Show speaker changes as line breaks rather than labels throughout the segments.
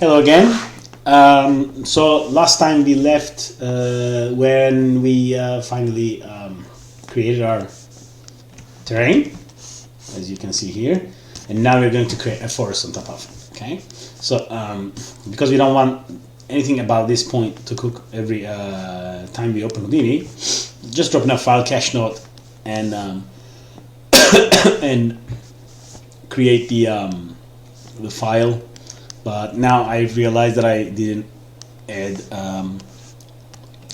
Hello again. So last time we left when we finally created our terrain, as you can see here, and now we're going to create a forest on top of it. Okay, so because we don't want anything about this point to cook every time we open Houdini, just drop in a file cache note and and create the file. But now I realized that I didn't add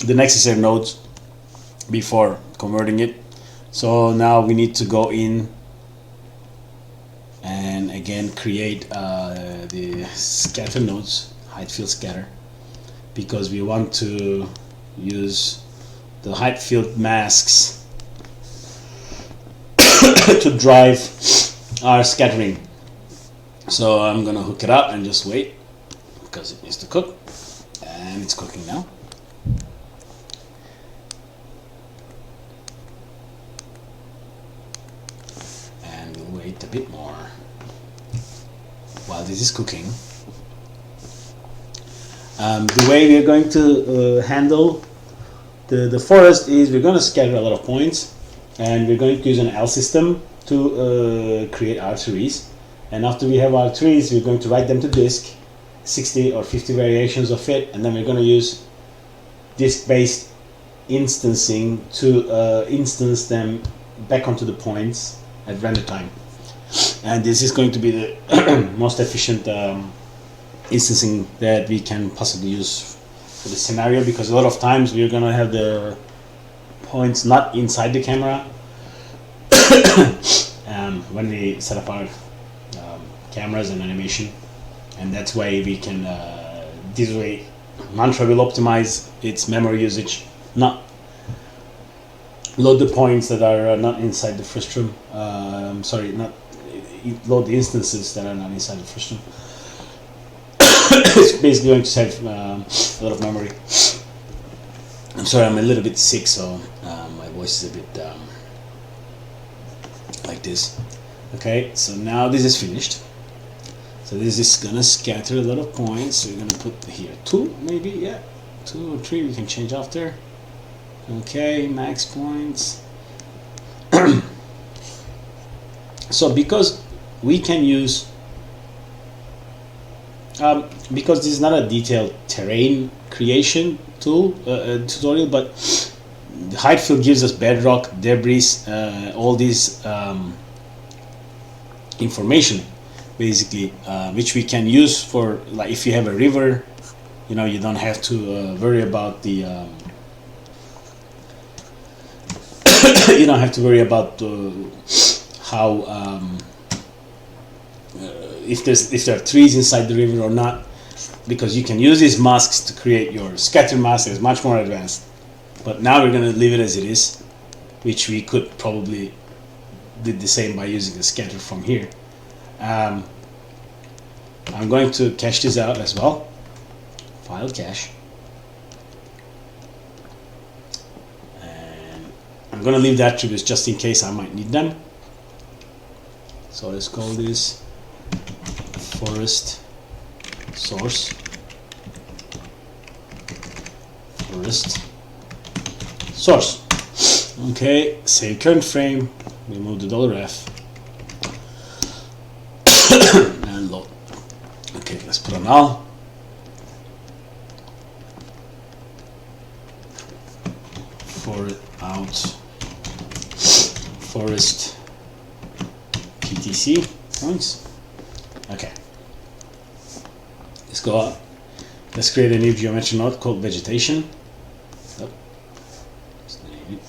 the necessary nodes before converting it. So now we need to go in and again create the scatter nodes, height field scatter, because we want to use the height field masks to drive our scattering. So I'm gonna hook it up and just wait because it needs to cook, and it's cooking now. And we'll wait a bit more while this is cooking. The way we're going to handle the forest is we're going to scatter a lot of points, and we're going to use an L system to create our trees. And after we have our trees, we're going to write them to disk, 60 or 50 variations of it, and then we're going to use disk-based instancing to instance them back onto the points at render time. And this is going to be the most efficient instancing that we can possibly use for this scenario, because a lot of times we're going to have the points not inside the camera when we set up our cameras and animation, and that's why we can this way Mantra will optimize its memory usage, not load the points that are not inside the frustum. Sorry, not load the instances that are not inside the frustum. It's basically going to save a lot of memory. I'm sorry, I'm a little bit sick, so my voice is a bit like this. Okay, so now this is finished. So this is gonna scatter a lot of points. So we're gonna put here 2, maybe, yeah, 2 or 3. We can change after. Okay, max points. So because we can use, because this is not a detailed terrain creation tool tutorial, but the height field gives us bedrock, debris, all these information, basically, which we can use for, like, if you have a river, you know, you don't have to worry about the you don't have to worry about how if there are trees inside the river or not, because you can use these masks to create your scatter mask. It's much more advanced, but now we're going to leave it as it is, which we could probably did the same by using the scatter from here. I'm going to cache this out as well. File cache. And I'm going to leave the attributes just in case I might need them. So let's call this forest source. Forest source. Okay, save current frame. Remove the $F. And load. Okay, let's put on all. Forest PTC points. Okay. Let's go up. Let's create a new geometry node called vegetation. Oh. Let's name it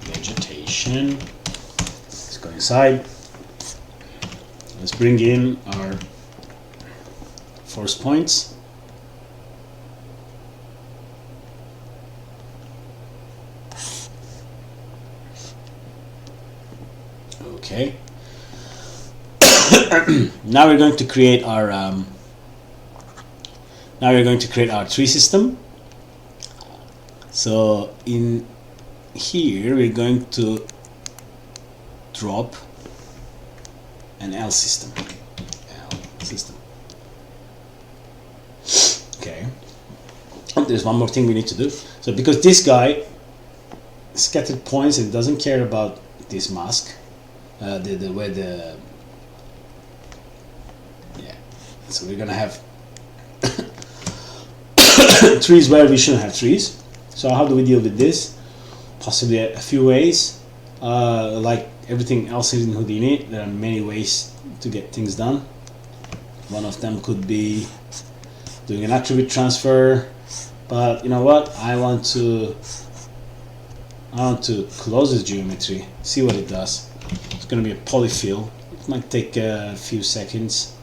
vegetation. Let's go inside. Let's bring in our force points. Okay. Now we're going to create our tree system. So in here we're going to drop an L system. there's one more thing we need to do. So because this guy scattered points and doesn't care about this mask, the way the so we're gonna have trees where we shouldn't have trees. So how do we deal with this? Possibly a few ways. Like everything else in Houdini, there are many ways to get things done. One of them could be doing an attribute transfer, but you know what? I want to close this geometry, see what it does. It's going to be a polyfill. It might take a few seconds.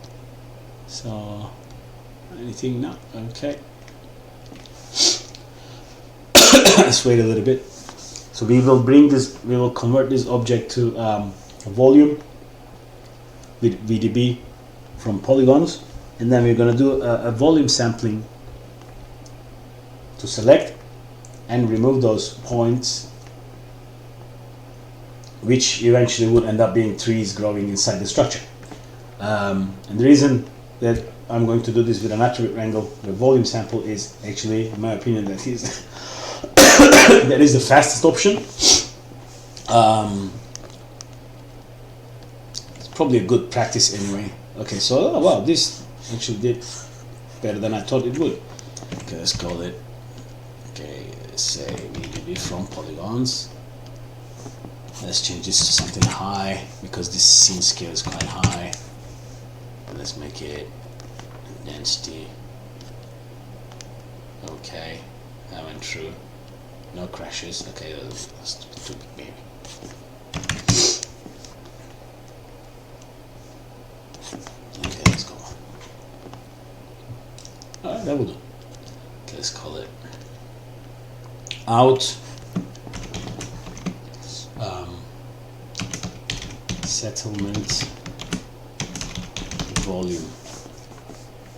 So anything? No. Okay. Let's wait a little bit. So we will bring this. We will convert this object to a volume with VDB from polygons, and then we're going to do a volume sampling to select and remove those points, which eventually would end up being trees growing inside the structure. And the reason that I'm going to do this with an attribute wrangle, the volume sample, is actually, in my opinion, that is that is the fastest option. It's probably a good practice anyway. Okay, so oh, wow, this actually did better than I thought it would. Okay, let's call it. Okay, let's say VDB from polygons. Let's change this to something high because this scene scale is quite high. Let's make it density. Okay, that went through. No crashes. Okay, that's too big maybe. Okay, let's go. Alright, that will do. Okay, let's call it out. Settlement volume,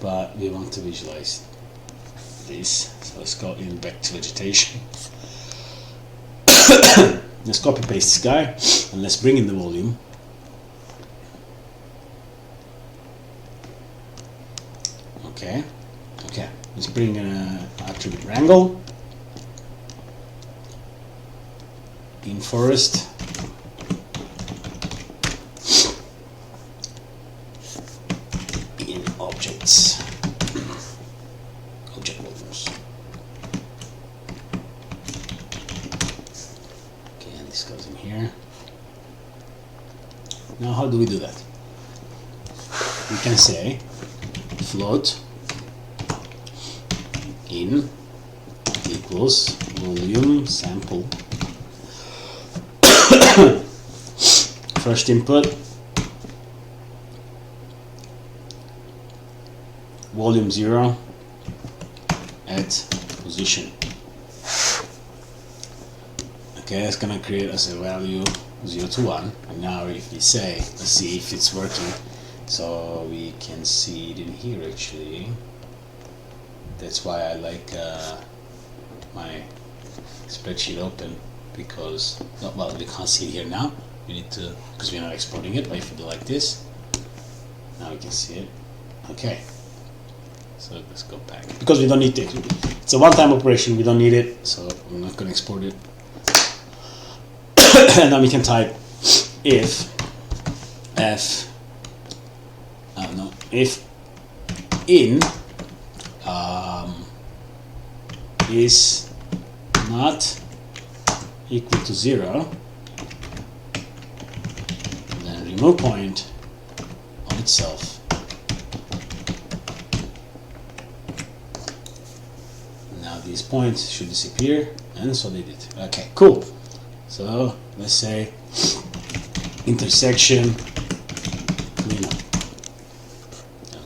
but we want to visualize this, so let's go in back to vegetation. Let's copy paste this guy and let's bring in the volume. Okay, let's bring in an attribute wrangle in forest. Objects, object volumes. Okay, and this goes in here. Now, how do we do that? We can say float in equals volume sample. First input, volume 0 at position. Okay, it's gonna create as a value 0 to 1. And now if we say, let's see if it's working. So we can see it in here actually. That's why I like my spreadsheet open, because, well, we can't see it here now. We need to, because we're not exporting it, but if we do like this, now we can see it. Okay. So let's go back, because we don't need it. It's a one-time operation, we don't need it, so I'm not going to export it. And then we can type if in is not equal to 0, then remove point on itself. These points should disappear, and so they did. Okay, cool. So let's say intersection cleanup.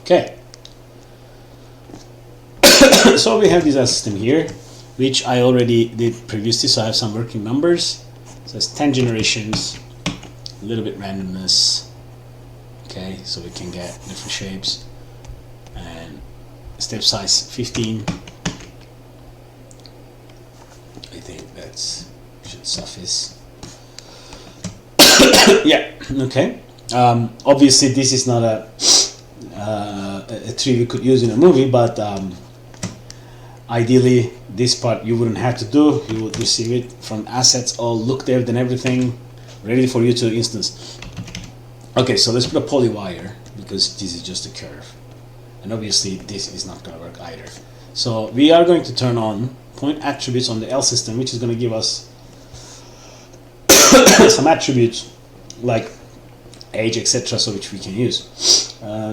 Okay. So we have this system here, which I already did previously, so I have some working numbers. So it's 10 generations, a little bit randomness. Okay, so we can get different shapes, and step size 15. I think that should suffice. Yeah, okay. Obviously this is not a tree we could use in a movie, but Ideally, this part you wouldn't have to do. You would receive it from assets all looked at and everything, ready for you to instance. Okay, so let's put a poly wire because this is just a curve. And obviously this is not going to work either. So we are going to turn on point attributes on the L system, which is going to give us some attributes like age, etc., so which we can use.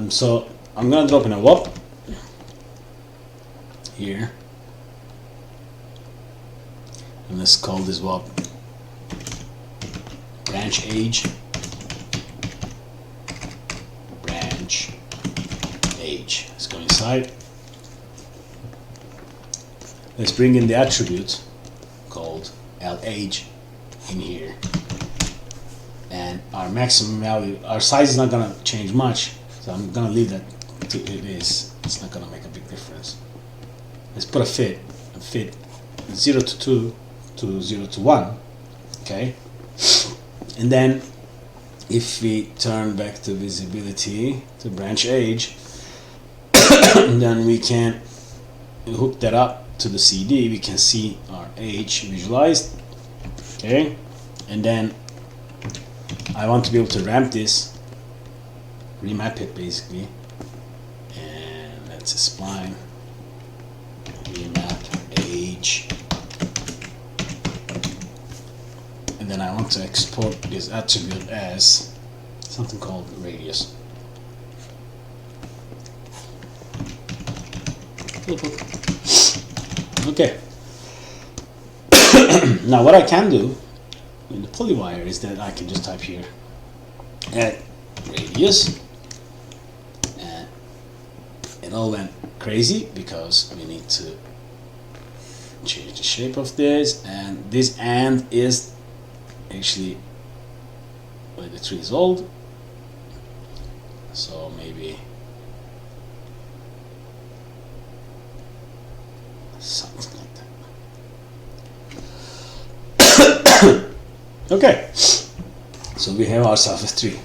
So I'm going to drop in a WAP here, and let's call this WAP branch age. Branch age. Let's go inside. Let's bring in the attribute called LAge in here, and our maximum value, our size is not going to change much, so I'm going to leave that to it is. It's not going to make a big difference. Let's put a fit 0 to 2 to 0 to 1, okay? And then if we turn back to visibility to branch age, then we can hook that up to the CD. We can see our age visualized, okay? And then I want to be able to ramp this, remap it basically, and that's a spline, remap age, and then I want to export this attribute as something called radius. Okay. Now what I can do in the polywire is that I can just type here add radius, and it all went crazy because we need to change the shape of this, and this and is actually where the tree is old, so maybe something like that. Okay, so we have ourselves a tree.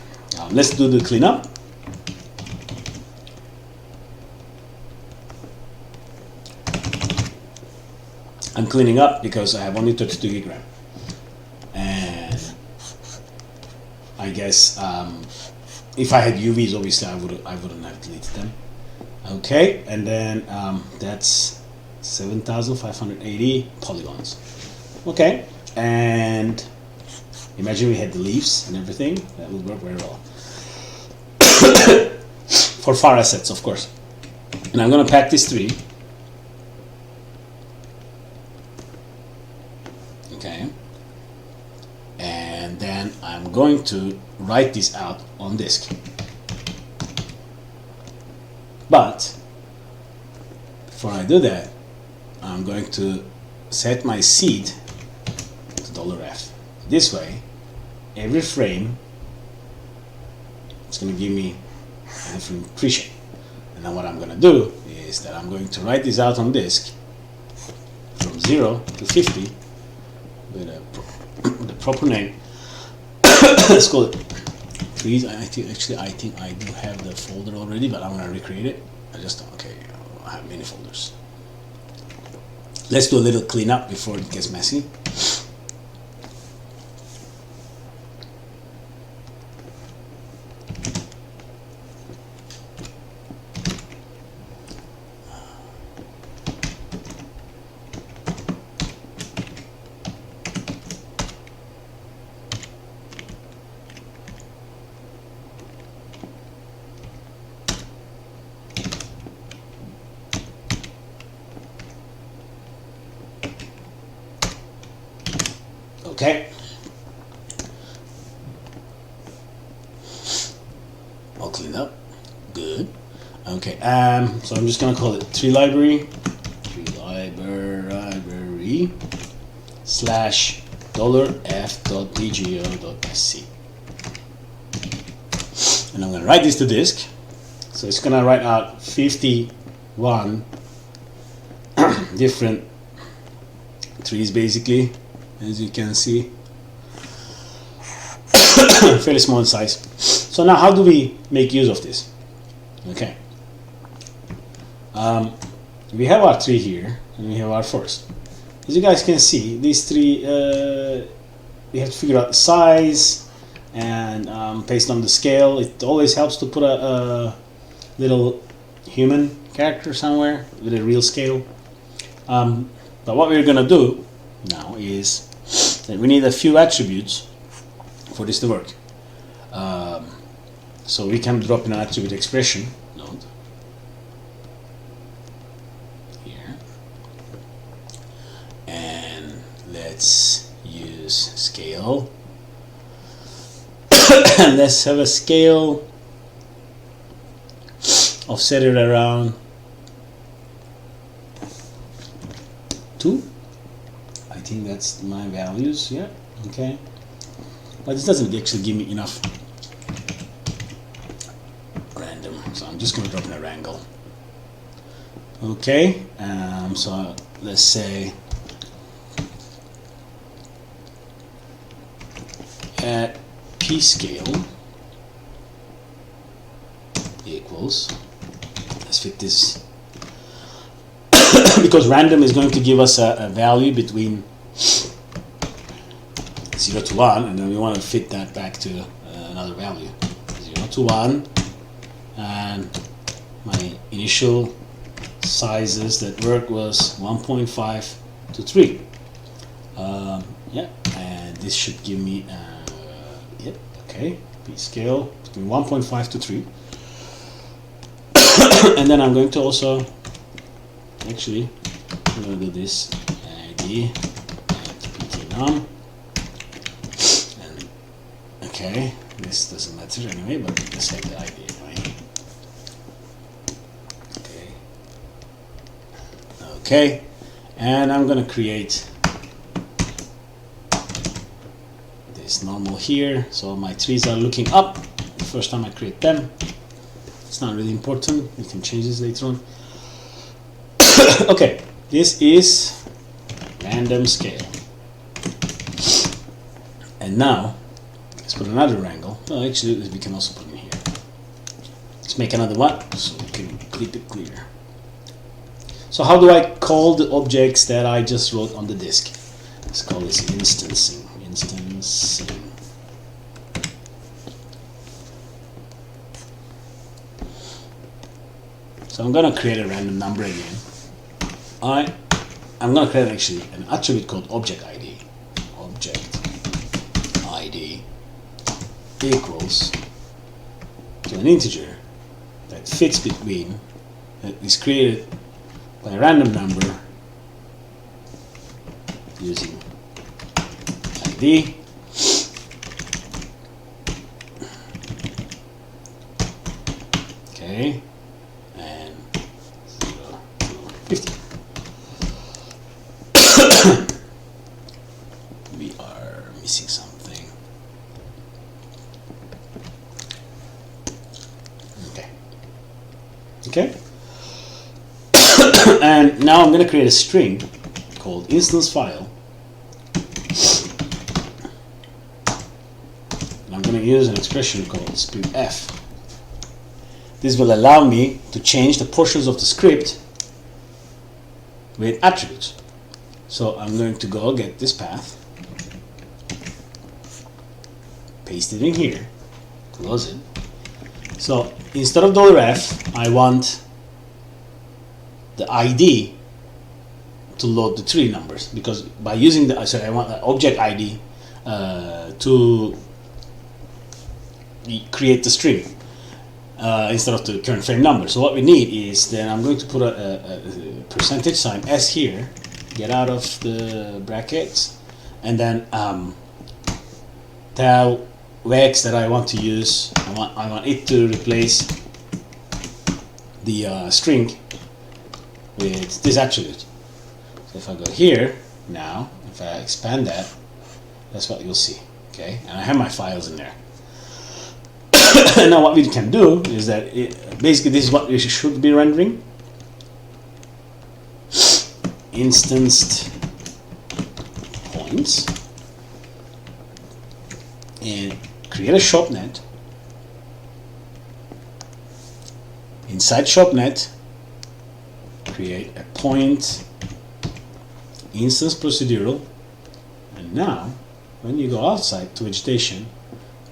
Let's do the cleanup. I'm cleaning up because I have only 32 gig RAM, and I guess if I had UVs, obviously I wouldn't have deleted them. Okay, and then that's 7,580 polygons. Okay, and imagine we had the leaves and everything. That would work very well for far assets, of course. And I'm going to pack this tree. Okay, and then I'm going to write this out on disk. But before I do that, I'm going to set my seed to $F. This way, every frame it's going to give me a different tree shape. And then what I'm going to do is that I'm going to write this out on disk from 0 to 50 with the proper name. Let's call it trees. I think I do have the folder already, but I'm going to recreate it. I have many folders. Let's do a little cleanup before it gets messy. Okay, all cleaned up, good. Okay, so I'm just gonna call it tree library slash $f.pgo.sc, and I'm gonna write this to disk. So it's gonna write out 51 different trees basically. As you can see, fairly small in size. So now how do we make use of this? Okay, we have our tree here, and we have our forest. As you guys can see, these three, we have to figure out the size, and based on the scale, it always helps to put a little human character somewhere with a real scale. But what we're gonna do now is that we need a few attributes for this to work. So we can drop in an attribute expression node here, and let's use scale. And let's have a scale, offset it around 2. I think that's my values. Yeah, okay. But this doesn't actually give me enough random, so I'm just going to drop in a wrangle. Okay, so let's say at p scale equals, let's fit this because random is going to give us a value between 0 to 1, and then we want to fit that back to another value, 0 to 1, and my initial sizes that work was 1.5 to 3. Yeah, and this should give me yep, okay, p scale between 1.5 to 3. And then I'm going to also, actually, I'm going to do this id and ptnum. And okay, this doesn't matter anyway, but let's have the id anyway. Okay, and I'm going to create this normal here, so my trees are looking up the first time I create them. It's not really important, we can change this later on. Okay, this is random scale. And now let's put another wrangle. Well, actually we can also put it in here. Let's make another one so we can keep it clear. So how do I call the objects that I just wrote on the disk? Let's call this instancing. So I'm going to create a random number again. I'm going to create actually an attribute called object ID. Object ID equals to an integer that fits between, that is created by a random number using ID okay, and 0 to 50. We are missing something. Okay. And now I'm going to create a string called instance file. And I'm going to use an expression called scriptf. This will allow me to change the portions of the script with attributes. So I'm going to go get this path, paste it in here, close it. So instead of $f, I want the ID to load the tree numbers, because by using the, sorry, I want the object ID to create the string instead of the current frame number. So what we need is, then I'm going to put a percentage sign s here, get out of the brackets, and then tell regex that I want to use, I want it to replace the string with this attribute. So if I go here now, if I expand that, that's what you'll see. Okay, and I have my files in there. And now what we can do is that basically this is what we should be rendering. Instanced points, and create a shopnet. Inside shopnet, create a point instance procedural, and now when you go outside to vegetation,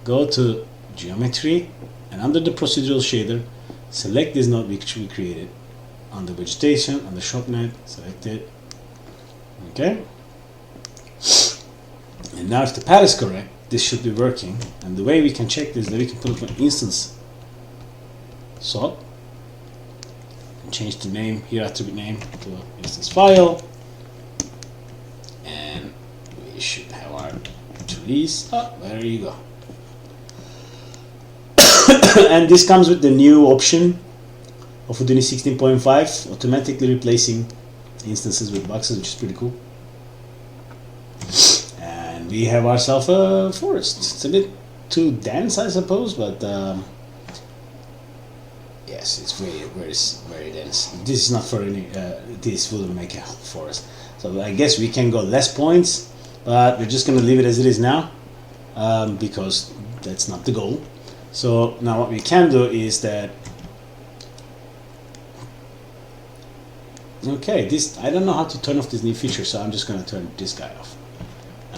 go to geometry, and under the procedural shader, select this node which we created. On the vegetation, on the ShopNet, select it. Okay. And now if the path is correct, this should be working. And the way we can check this is that we can put up an instance sort, and change the name, here attribute name, to instance file, and we should have our trees. Oh, there you go. And this comes with the new option of Houdini 16.5, automatically replacing instances with boxes, which is pretty cool. And we have ourselves a forest. It's a bit too dense, I suppose, but yes, it's very dense. This is not for any. This will make a forest. So I guess we can go less points, but we're just going to leave it as it is now, because that's not the goal. So now what we can do is that, okay, this, I don't know how to turn off this new feature, so I'm just going to turn this guy off.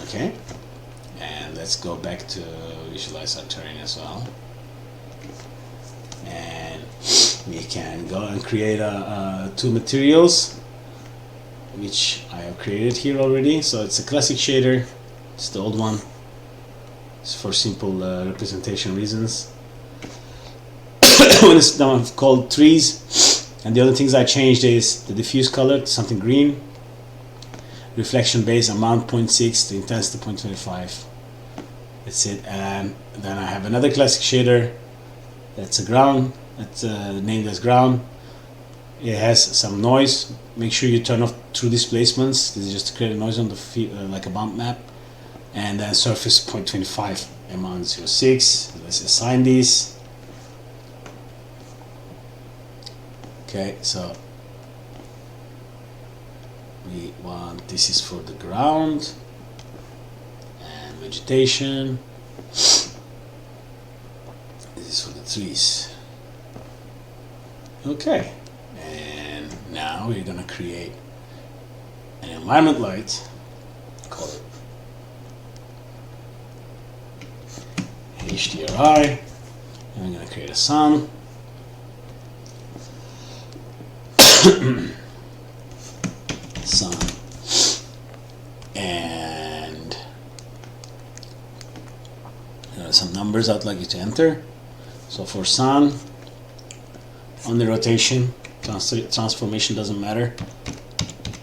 Okay, and let's go back to visualize our terrain as well, and we can go and create two materials which I have created here already. So it's a classic shader, it's the old one. It's for simple representation reasons. When it's now called trees, and the other things I changed is the diffuse color to something green, reflection base amount 0.6, the intensity 0.25. That's it. And then I have another classic shader that's a ground, that's named as ground. It has some noise. Make sure you turn off true displacements. This is just to create a noise on the like a bump map. And then surface 0.25, amount 0.6. Let's assign these. Okay, so we want, this is for the ground and vegetation. This is for the trees. Okay, and now we're gonna create an environment light, call it HDRI, and I'm gonna create a sun. Sun, and there are some numbers I'd like you to enter. So for sun, on the rotation, transformation doesn't matter.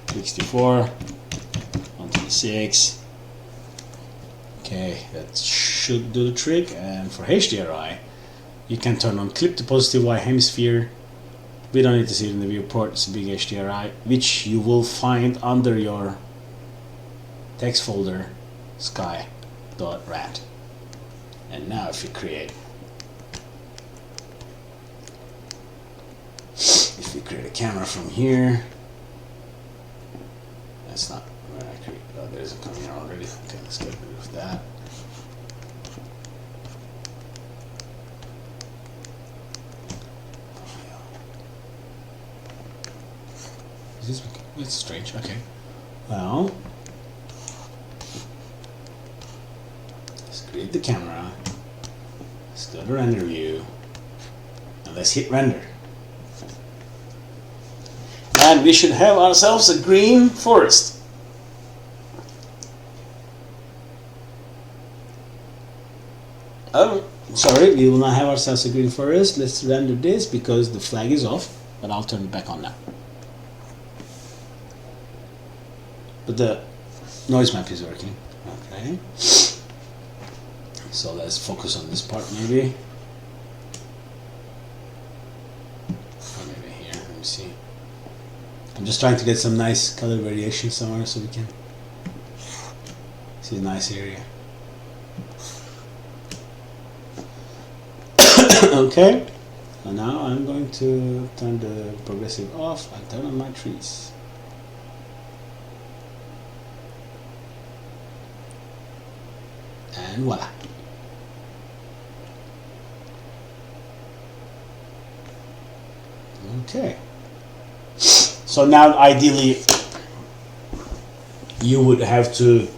64, 126. Okay, that should do the trick. And for HDRI, you can turn on clip to positive Y hemisphere. We don't need to see it in the viewport. It's a big HDRI, which you will find under your text folder sky.rat. And now if you create, a camera from here, that's not where I create. Oh, there's a camera already. Okay, let's get rid of that. It's strange. Okay. Well, let's create the camera. Let's go to render view. And let's hit render. And we should have ourselves a green forest. Oh, sorry, we will not have ourselves a green forest. Let's render this because the flag is off, but I'll turn it back on now. But the noise map is working. Okay. So let's focus on this part maybe. Or maybe here, let me see. I'm just trying to get some nice color variation somewhere so we can see a nice area. Okay. And now I'm going to turn the progressive off and turn on my trees. And voila. Okay. So now ideally you would have to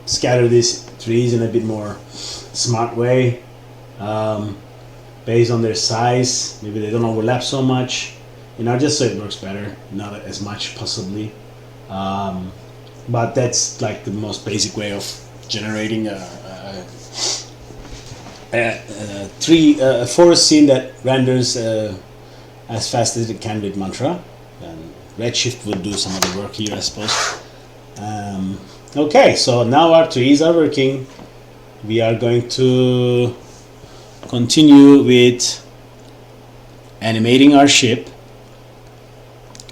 scatter these trees in a bit more smart way, based on their size. Maybe they don't overlap so much, you know, just so it works better, not as much possibly. But that's like the most basic way of generating a forest scene that renders as fast as it can with Mantra. And Redshift would do some of the work here, I suppose. Okay, so now our trees are working. We are going to continue with animating our ship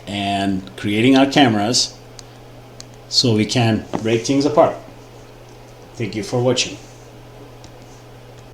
and creating our cameras so we can break things apart. Thank you for watching.